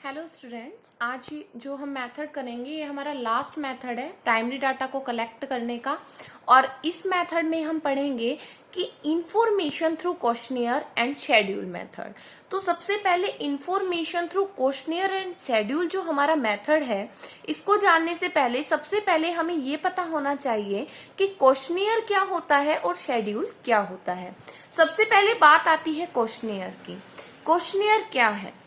Hello students, आज जो हम मेथड करेंगे ये हमारा लास्ट मेथड है प्राइमरी डाटा को कलेक्ट करने का। और इस मेथड में हम पढ़ेंगे कि information through questionnaire and schedule method. तो सबसे पहले information through questionnaire and schedule जो हमारा मेथड है, इसको जानने से पहले सबसे पहले हमें ये पता होना चाहिए कि क्वेश्चनियर क्या होता है और शेड्यूल क्या होता है। सबसे पहले बात आती है क्वेश्चनियर की। क्वेश्चनियर क्या है?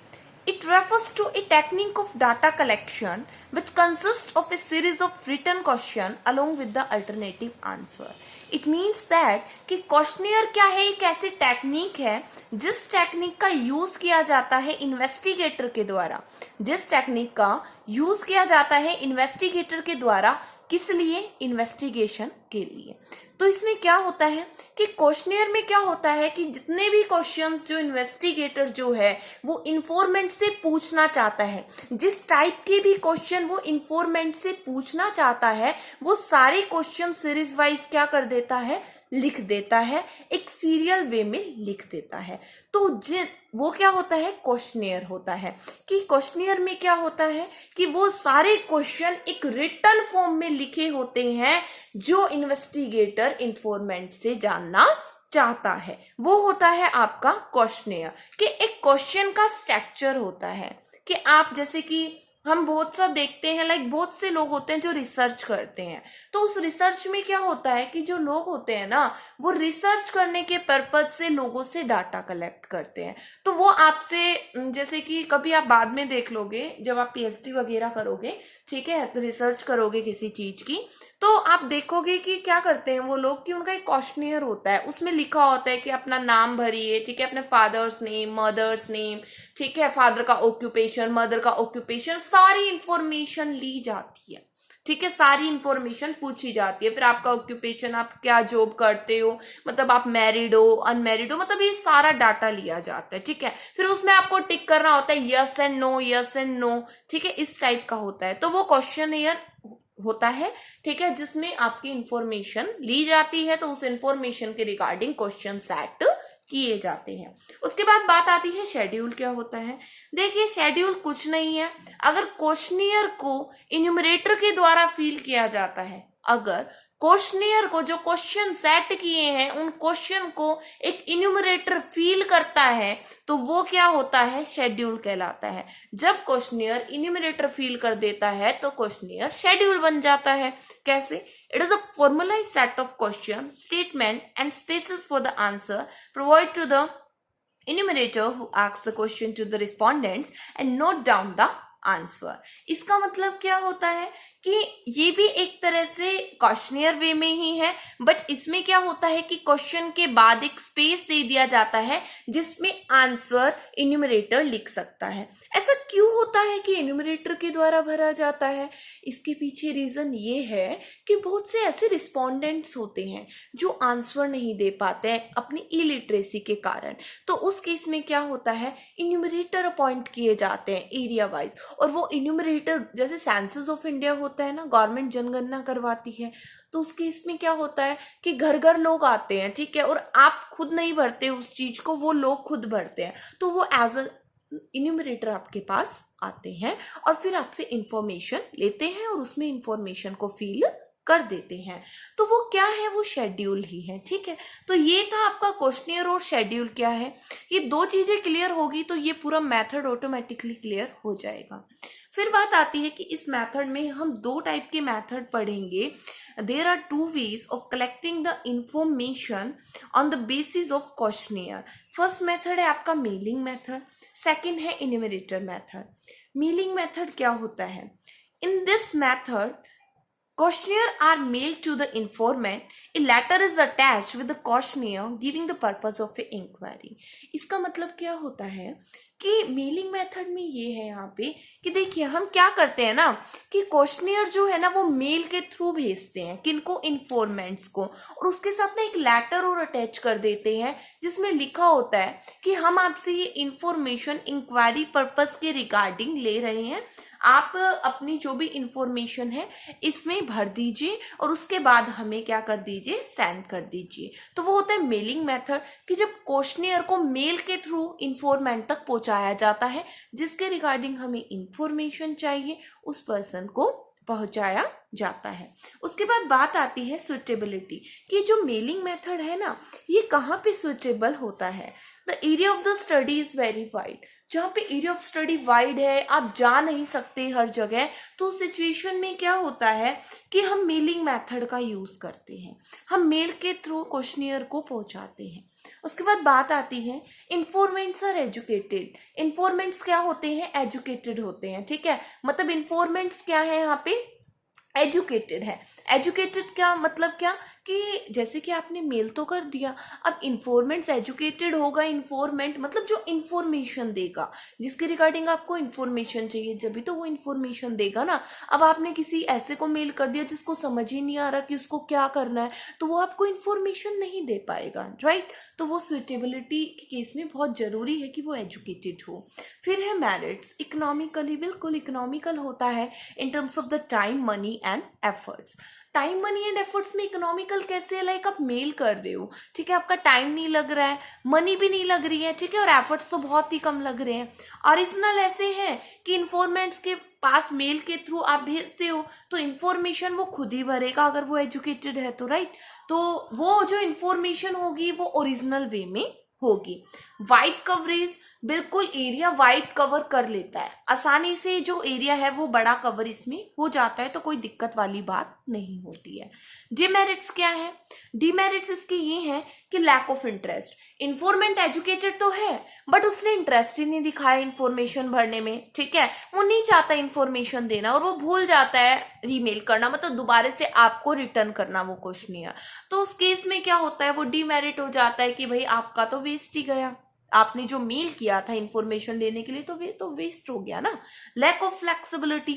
It refers to a technique of data collection which consists of a series of written questions along with the alternative answer. It means that कि क्वेश्चनियर क्या है? एक ऐसी टेक्निक है जिस टेक्निक का यूज किया जाता है इन्वेस्टिगेटर के द्वारा। जिस टेक्निक का यूज किया जाता है इन्वेस्टिगेटर के द्वारा किस लिए? इन्वेस्टिगेशन के लिए। तो इसमें क्या होता है कि क्वेश्चनियर में क्या होता है कि जितने भी क्वेश्चंस जो इन्वेस्टिगेटर जो है वो इन्फॉर्मेंट से पूछना चाहता है, जिस टाइप के भी क्वेश्चन वो इन्फॉर्मेंट से पूछना चाहता है, वो सारे क्वेश्चन सीरीज वाइज क्या कर देता है? लिख देता है, एक सीरियल वे में लिख देता है। तो वो क्या होता है? क्वेश्चनियर होता है। कि क्वेश्चनियर में क्या होता है कि वो सारे क्वेश्चन एक रिटन फॉर्म में लिखे होते हैं जो इन्वेस्टिगेटर इन्फॉर्मेंट से जानना चाहता है। वो होता है आपका क्वेश्चनियर। कि एक क्वेश्चन का स्ट्रक्चर होता है कि आप जैसे कि हम बहुत सा देखते हैं, लाइक बहुत से लोग होते हैं जो रिसर्च करते हैं। तो उस रिसर्च में क्या होता है कि जो लोग होते हैं ना, वो रिसर्च करने के पर्पज से लोगों से डाटा कलेक्ट करते हैं। तो वो आपसे जैसे कि कभी आप बाद में देख लोगे जब आप पीएचडी वगैरह करोगे, ठीक है, तो रिसर्च करोगे किसी चीज की, तो आप देखोगे कि क्या करते हैं वो लोग कि उनका एक क्वेश्चनियर होता है, उसमें लिखा होता है कि अपना नाम भरिए, ठीक है, अपने फादर्स नेम, मदर्स नेम, ठीक है, फादर का ऑक्यूपेशन, मदर का ऑक्यूपेशन, सारी इंफॉर्मेशन ली जाती है, ठीक है, सारी इंफॉर्मेशन पूछी जाती है। फिर आपका ऑक्यूपेशन, आप क्या जॉब करते हो, मतलब आप मैरिड हो, अनमैरिड हो, मतलब ये सारा डाटा लिया जाता है, ठीक है। फिर उसमें आपको टिक करना होता है yes and no, yes and no, ठीक है, इस टाइप का होता है। तो वो क्वेश्चनियर होता है, ठीक है, जिसमें आपकी इंफॉर्मेशन ली जाती है। तो उस इंफॉर्मेशन के रिगार्डिंग क्वेश्चन सेट किए जाते हैं। उसके बाद बात आती है शेड्यूल क्या होता है। देखिए, शेड्यूल कुछ नहीं है, अगर क्वेश्चनियर को इन्यूमरेटर के द्वारा फिल किया जाता है, अगर क्वेश्चनियर को जो क्वेश्चन सेट किए हैं उन क्वेश्चन को एक इन्यूमरेटर फील करता है, तो वो क्या होता है? शेड्यूल कहलाता है। जब क्वेश्चनियर इन्यूमरेटर फील कर देता है तो क्वेश्चनियर शेड्यूल बन जाता है। कैसे? It is a formalized set of questions, statement and spaces for the answer provided to the enumerator who asks the question to the respondents and note down the answer. इसका मतलब क्या होता है कि ये भी एक तरह से क्वेश्चनियर वे में ही है, बट इसमें क्या होता है कि क्वेश्चन के बाद एक स्पेस दे दिया जाता है जिसमें आंसर इन्यूमरेटर लिख सकता है। ऐसा क्यों होता है कि इन्यूमरेटर के द्वारा भरा जाता है? इसके पीछे रीजन ये है कि बहुत से ऐसे रिस्पोंडेंट्स होते हैं जो आंसर नहीं दे पाते हैं अपनी इलिटरेसी के कारण। तो उस केस में क्या होता है? इन्यूमरेटर अपॉइंट किए जाते हैं एरिया वाइज, और वो इन्यूमरेटर जैसे सेंसस ऑफ इंडिया होता है ना, गवर्नमेंट जनगणना करवाती है, तो उस केस में क्या होता है कि घर घर लोग आते हैं, ठीक है, और आप खुद नहीं भरते उस चीज को, वो लोग खुद भरते हैं। तो वो एज अ इन्यूमरेटर आपके पास आते हैं और फिर आपसे इंफॉर्मेशन लेते हैं और उसमें इंफॉर्मेशन को फिल कर देते हैं। तो वो क्या है? वो शेड्यूल ही है, ठीक है। तो ये था आपका क्वेश्चनियर और शेड्यूल क्या है। ये दो चीजें क्लियर होगी तो ये पूरा मेथड ऑटोमेटिकली क्लियर हो जाएगा। फिर बात आती है कि इस मेथड में हम दो टाइप के मेथड पढ़ेंगे। There are two ways of collecting the information on the basis of questionnaire. First method है आपका मेलिंग मेथड, सेकेंड है इन्यूमरेटर मेथड। मेलिंग मेथड क्या होता है? In this method questionnaire are mailed to the informant. A letter is attached with the questionnaire giving the purpose of a inquiry. इसका मतलब क्या होता है कि मेलिंग मेथड में ये है यहाँ पे कि देखिए हम क्या करते हैं ना कि क्वेश्चनियर जो है ना वो मेल के थ्रू भेजते हैं किनको? इन्फॉर्मेंट्स को, और उसके साथ ना एक लेटर और अटैच कर देते हैं जिसमें लिखा होता है कि हम आपसे ये इंफॉर्मेशन इंक्वायरी पर्पस के रिगार्डिंग ले रहे हैं, आप अपनी जो भी इंफॉर्मेशन है इसमें भर दीजिए और उसके बाद हमें क्या कर दीजिए? सेंड कर दीजिए। तो वो होता है मेलिंग मेथड कि जब क्वेश्चनियर को मेल के थ्रू इंफॉर्मेंट तक पहुंचाया जाता है, जिसके रिगार्डिंग हमें इंफॉर्मेशन चाहिए उस पर्सन को पहुंचाया जाता है। उसके बाद बात आती है सुटेबिलिटी कि जो मेलिंग मेथड है ना, ये कहाँ पे सुटेबल होता है। The area of the study is very wide. जहाँ पे एरिया ऑफ स्टडी वाइड है, आप जा नहीं सकते हर जगह, तो सिचुएशन में क्या होता है कि हम मेलिंग मेथड का यूज करते हैं, हम मेल के थ्रू क्वेश्चनियर को पहुंचाते हैं। उसके बाद बात आती है इन्फॉर्मेंट्स आर एजुकेटेड। इन्फॉर्मेंट्स क्या होते हैं, एजुकेटेड होते हैं, ठीक है। मतलब इन्फॉर्मेंट्स क्या है यहाँ पे, एजुकेटेड है। एजुकेटेड क्या मतलब क्या कि जैसे कि आपने मेल तो कर दिया, अब इन्फॉर्मेंट्स एजुकेटेड होगा। इन्फॉर्मेंट मतलब जो इन्फॉर्मेशन देगा, जिसके रिगार्डिंग आपको इन्फॉर्मेशन चाहिए, जब भी तो वो इन्फॉर्मेशन देगा ना। अब आपने किसी ऐसे को मेल कर दिया जिसको समझ ही नहीं आ रहा कि उसको क्या करना है, तो वो आपको इन्फॉर्मेशन नहीं दे पाएगा, राइट। तो वो सुटेबिलिटी के केस में बहुत जरूरी है कि वो एजुकेटेड हो। फिर है मेरिट्स। इकोनॉमिकली, बिल्कुल इकोनॉमिकल होता है in terms of the time, money and efforts. Time, money and efforts में इकोनॉमिकल कैसे है, लाइक आप मेल कर रहे हो, ठीक है, आपका टाइम नहीं लग रहा है, मनी भी नहीं लग रही है, ठीक है, और एफर्ट्स तो बहुत ही कम लग रहे हैं। ओरिजिनल ऐसे हैं कि इन्फॉर्मेंट्स के पास मेल के थ्रू आप भेजते हो तो इन्फॉर्मेशन वो खुद ही भरेगा अगर वो एजुकेटेड है तो, राइट। तो वो जो इन्फॉर्मेशन होगी वो ओरिजिनल वे में होगी। वाइड कवरेज, बिल्कुल एरिया वाइड कवर कर लेता है आसानी से, जो एरिया है वो बड़ा कवर इसमें हो जाता है, तो कोई दिक्कत वाली बात नहीं होती है। डिमेरिट्स क्या है, डिमेरिट्स इसके ये हैं कि lack of interest. Informant educated तो है बट उसने इंटरेस्ट ही नहीं दिखाया इन्फॉर्मेशन भरने में, ठीक है, वो नहीं चाहता इन्फॉर्मेशन देना और वो भूल जाता है रीमेल करना, मतलब दोबारा से आपको रिटर्न करना वो क्वेश्चनियर। तो उस केस में क्या होता है, वो डिमेरिट हो जाता है कि भाई आपका तो वेस्ट ही गया, आपने जो मेल किया था इंफॉर्मेशन लेने के लिए तो वेस्ट हो गया ना। Lack of flexibility,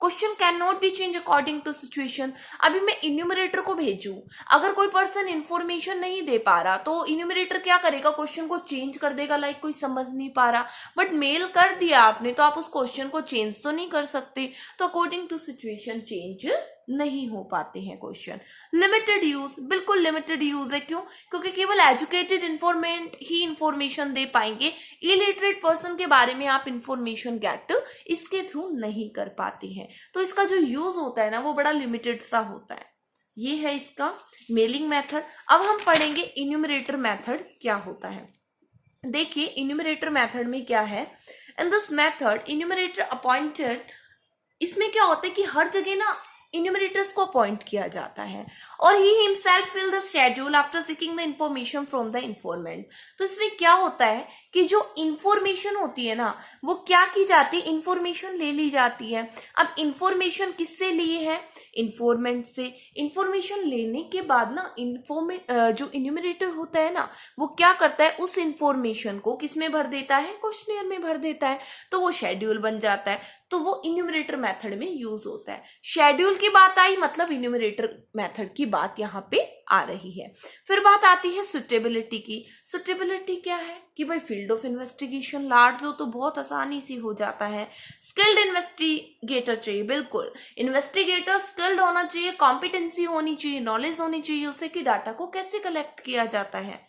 question can not be change according to situation. अभी मैं इन्यूमरेटर को भेजूं, अगर कोई पर्सन इंफॉर्मेशन नहीं दे पा रहा तो इन्यूमरेटर क्या करेगा, क्वेश्चन को चेंज कर देगा, लाइक कोई समझ नहीं पा रहा, बट मेल कर दिया आपने तो आप उस क्वेश्चन को चेंज तो नहीं कर सकते, तो अकॉर्डिंग टू सिचुएशन चेंज नहीं हो पाते हैं क्वेश्चन। लिमिटेड यूज, बिल्कुल लिमिटेड यूज है, क्यों, क्योंकि केवल एजुकेटेड इन्फॉर्मेंट ही इंफॉर्मेशन दे पाएंगे, इलिटरेट पर्सन के बारे में आप इंफॉर्मेशन गेट इसके थ्रू नहीं कर पाते हैं। तो इसका जो यूज होता है ना वो बड़ा लिमिटेड सा होता है। ये है इसका मेलिंग मेथड। अब हम पढ़ेंगे इन्यूमरेटर मेथड क्या होता है। देखिए इन्यूमरेटर मेथड में क्या है, in this method enumerator appointed, इसमें क्या होता है कि हर जगह ना इन्यूमरेटर्स को अपॉइंट किया जाता है और he himself fill the schedule after seeking the information from the informant. तो इसमें क्या होता है कि जो इंफॉर्मेशन होती है ना वो क्या की जाती है, इंफॉर्मेशन ले ली जाती है। अब इंफॉर्मेशन किससे ली है, इंफॉर्मेंट से। इंफॉर्मेशन लेने के बाद ना जो इन्यूमरेटर होता है ना वो क्या करता है, उस इंफॉर्मेशन को किसमें भर देता है, क्वेश्चनियर में भर देता है, तो वो शेड्यूल बन जाता है। तो वो इन्यूमरेटर मेथड में यूज होता है। शेड्यूल की बात आई मतलब इन्यूमरेटर मेथड की बात यहाँ पे आ रही है। फिर बात आती है सुटेबिलिटी की। सुटेबिलिटी क्या है कि भाई फील्ड ऑफ इन्वेस्टिगेशन लार्ज हो तो बहुत आसानी से हो जाता है। स्किल्ड इन्वेस्टिगेटर चाहिए, बिल्कुल इन्वेस्टिगेटर स्किल्ड होना चाहिए, कॉम्पिटेंसी होनी चाहिए, नॉलेज होनी चाहिए उसे कि डाटा को कैसे कलेक्ट किया जाता है।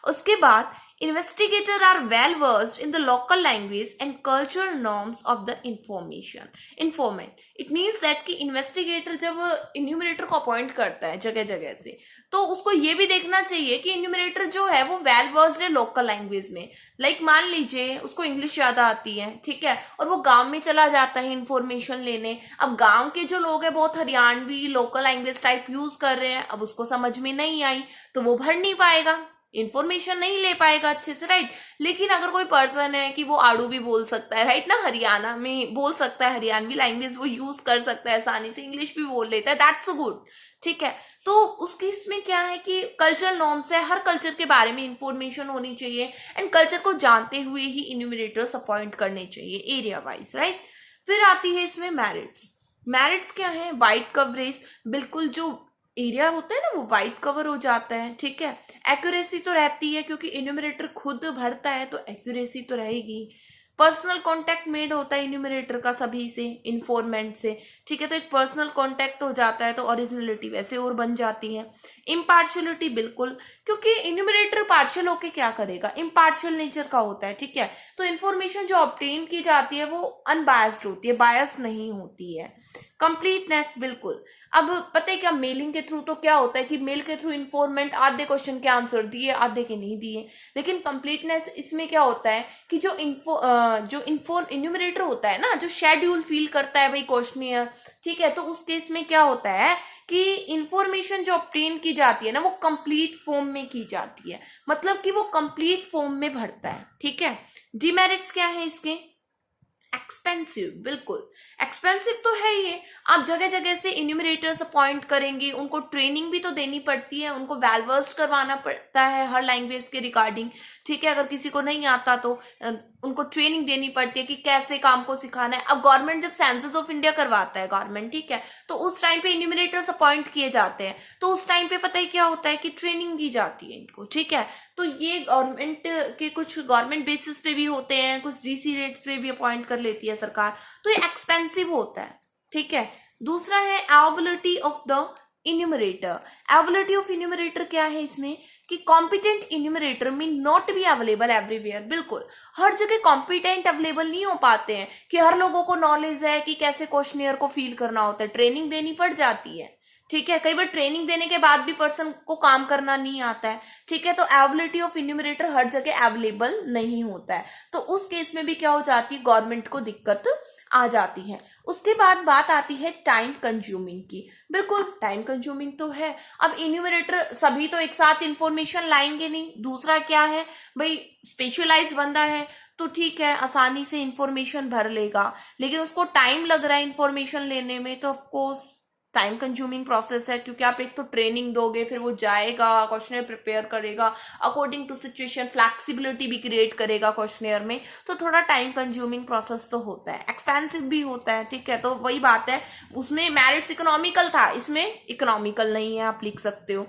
उसके बाद investigator are well versed in the local language and cultural norms of the informant. It means that कि investigator जब enumerator को अपॉइंट करता है जगह जगह से, तो उसको ये भी देखना चाहिए कि enumerator जो है वो well versed है लोकल लैंग्वेज में। लाइक मान लीजिए उसको इंग्लिश ज्यादा आती है, ठीक है, और वो गांव में चला जाता है इंफॉर्मेशन लेने। अब गांव के जो लोग हैं बहुत Haryanvi local language type use कर रहे हैं, अब उसको समझ में नहीं आई तो वो भर नहीं पाएगा, इन्फॉर्मेशन नहीं ले पाएगा अच्छे से, राइट। लेकिन अगर कोई पर्सन है कि वो आड़ू भी बोल सकता है, राइट ना, हरियाणा में बोल सकता है, हरियाणवी लैंग्वेज वो यूज कर सकता है आसानी से, इंग्लिश भी बोल लेता है, दैट्स गुड, ठीक है। तो उस केस में क्या है कि कल्चरल नॉर्म्स है, हर कल्चर के बारे में इंफॉर्मेशन होनी चाहिए एंड कल्चर को जानते हुए ही इन्यूमरेटर्स अपॉइंट करने चाहिए एरिया वाइज, राइट। फिर आती है इसमें मैरिट्स। मैरिट्स क्या है, वाइड कवरेज, बिल्कुल जो एरिया होता है ना वो वाइड कवर हो जाता है, ठीक है। एक्यूरेसी तो रहती है क्योंकि इन्यूमरेटर खुद भरता है तो एक्यूरेसी तो रहेगी। पर्सनल कांटेक्ट मेड होता है इन्यूमरेटर का सभी से, इन्फॉर्मेंट से, ठीक है। तो एक पर्सनल कांटेक्ट हो जाता है तो ओरिजिनलिटी वैसे और बन जाती है। इम्पार्शियलिटी बिल्कुल, क्योंकि इन्यूमरेटर पार्शियल होके क्या करेगा, इम्पार्शियल नेचर का होता है, ठीक है। तो इन्फॉर्मेशन जो ऑब्टेन की जाती है वो अनबायस्ड होती है, बायस नहीं होती है। कंप्लीटनेस बिल्कुल। अब पता है क्या, मेलिंग के थ्रू तो क्या होता है कि मेल के थ्रू इन्फॉर्मेंट आधे क्वेश्चन के आंसर दिए, आधे के नहीं दिए। लेकिन कंप्लीटनेस इसमें क्या होता है कि जो इन्यूमरेटर होता है ना, जो शेड्यूल फील करता है भाई क्वेश्चनियर, ठीक है। तो उस केस में क्या होता है कि इंफॉर्मेशन जो ऑब्टेन की जाती है ना वो कंप्लीट फॉर्म में की जाती है, मतलब कि वो कंप्लीट फॉर्म में भरता है, ठीक है। डिमेरिट्स क्या है इसके, एक्सपेंसिव, बिल्कुल एक्सपेंसिव तो है ये। आप जगह जगह से इन्यूमरेटर्स अपॉइंट करेंगे, उनको ट्रेनिंग भी तो देनी पड़ती है, उनको वेल वर्स्ड करवाना पड़ता है हर लैंग्वेज के रिगार्डिंग, ठीक है। अगर किसी को नहीं आता तो उनको ट्रेनिंग देनी पड़ती है कि कैसे काम को सिखाना है। अब गवर्नमेंट जब सेंसस ऑफ इंडिया करवाता है गवर्नमेंट, ठीक है, तो उस टाइम पे इन्यूमरेटर्स अपॉइंट किए जाते हैं। तो उस टाइम पे पता ही क्या होता है कि ट्रेनिंग दी जाती है इनको, ठीक है। तो ये गवर्नमेंट के कुछ गवर्नमेंट बेसिस पे भी होते हैं, कुछ डीसी रेट्स पे भी अपॉइंट कर लेती है सरकार, तो ये एक्सपेंसिव होता है, ठीक है। दूसरा है availability of the enumerator. Availability of enumerator क्या है इसमें कि competent enumerator mean not be available everywhere, बिल्कुल हर जगह कॉम्पिटेंट अवेलेबल नहीं हो पाते हैं कि हर लोगों को नॉलेज है कि कैसे क्वेश्चनियर को फील करना होता है, ट्रेनिंग देनी पड़ जाती है, ठीक है। कई बार ट्रेनिंग देने के बाद भी पर्सन को काम करना नहीं आता है, ठीक है। तो अवेलेबिलिटी ऑफ इन्यूमरेटर हर जगह अवेलेबल नहीं होता है, तो उस केस में भी क्या हो जाती है, गवर्नमेंट को दिक्कत आ जाती है। उसके बाद बात आती है टाइम कंज्यूमिंग की। बिल्कुल टाइम कंज्यूमिंग तो है। अब इन्यूमरेटर सभी तो एक साथ इंफॉर्मेशन लाएंगे नहीं। दूसरा क्या है भाई, स्पेशलाइज बंदा है तो ठीक है आसानी से इंफॉर्मेशन भर लेगा, लेकिन उसको टाइम लग रहा है इंफॉर्मेशन लेने में, तो ऑफकोर्स टाइम कंज्यूमिंग प्रोसेस है, क्योंकि आप एक तो ट्रेनिंग दोगे, फिर वो जाएगा क्वेश्चनर प्रिपेयर करेगा अकॉर्डिंग टू सिचुएशन, फ्लैक्सिबिलिटी भी क्रिएट करेगा क्वेश्चनर में, तो थोड़ा टाइम कंज्यूमिंग प्रोसेस तो होता है, एक्सपेंसिव भी होता है, ठीक है। तो वही बात है, उसमें मेरिट्स इकोनॉमिकल था, इसमें इकोनॉमिकल नहीं है, आप लिख सकते हो।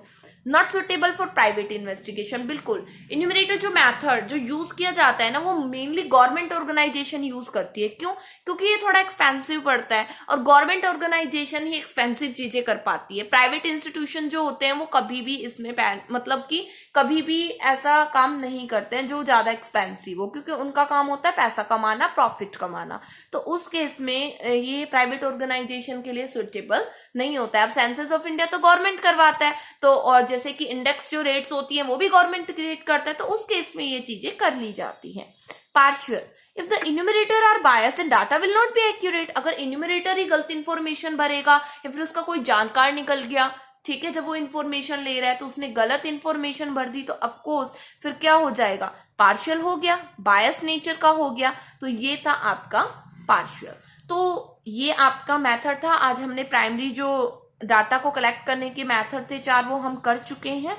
Not suitable for private investigation, बिल्कुल इन्यूमरेटर जो मेथड जो यूज किया जाता है ना वो मेनली गवर्नमेंट ऑर्गेनाइजेशन यूज करती है। क्यों? क्योंकि ये थोड़ा एक्सपेंसिव पड़ता है और गवर्नमेंट ऑर्गेनाइजेशन ही एक्सपेंसिव चीजें कर पाती है। प्राइवेट इंस्टीट्यूशन जो होते हैं वो कभी भी इसमें मतलब कि कभी भी ऐसा काम नहीं करते हैं जो ज्यादा एक्सपेंसिव हो, क्योंकि उनका काम होता है पैसा कमाना, प्रॉफिट कमाना। तो उस केस में ये प्राइवेट ऑर्गेनाइजेशन के लिए सुटेबल नहीं होता है। अब सेंसस ऑफ इंडिया तो गवर्नमेंट करवाता है, तो और जैसे कि इंडेक्स जो रेट्स होती है वो भी गवर्नमेंट क्रिएट करता है, तो उस केस में ये चीजें कर ली जाती हैं। Partial, if the enumerator are biased then data will not be accurate. अगर इन्यूमरेटर ही गलत इंफॉर्मेशन भरेगा या फिर उसका कोई जानकार निकल गया, ठीक है, जब वो इंफॉर्मेशन ले रहा है तो उसने गलत इंफॉर्मेशन भर दी, तो ऑफकोर्स फिर क्या हो जाएगा, पार्शियल हो गया, बायस नेचर का हो गया। तो ये था आपका पार्शियल। तो ये आपका मेथड था। आज हमने प्राइमरी जो डाटा को कलेक्ट करने के मेथड थे 4 वो हम कर चुके हैं।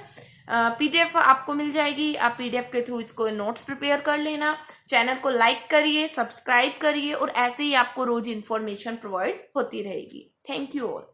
पीडीएफ आपको मिल जाएगी, आप पीडीएफ के थ्रू इसको नोट्स प्रिपेयर कर लेना। चैनल को लाइक करिए, सब्सक्राइब करिए और ऐसे ही आपको रोज इन्फॉर्मेशन प्रोवाइड होती रहेगी। Thank you all.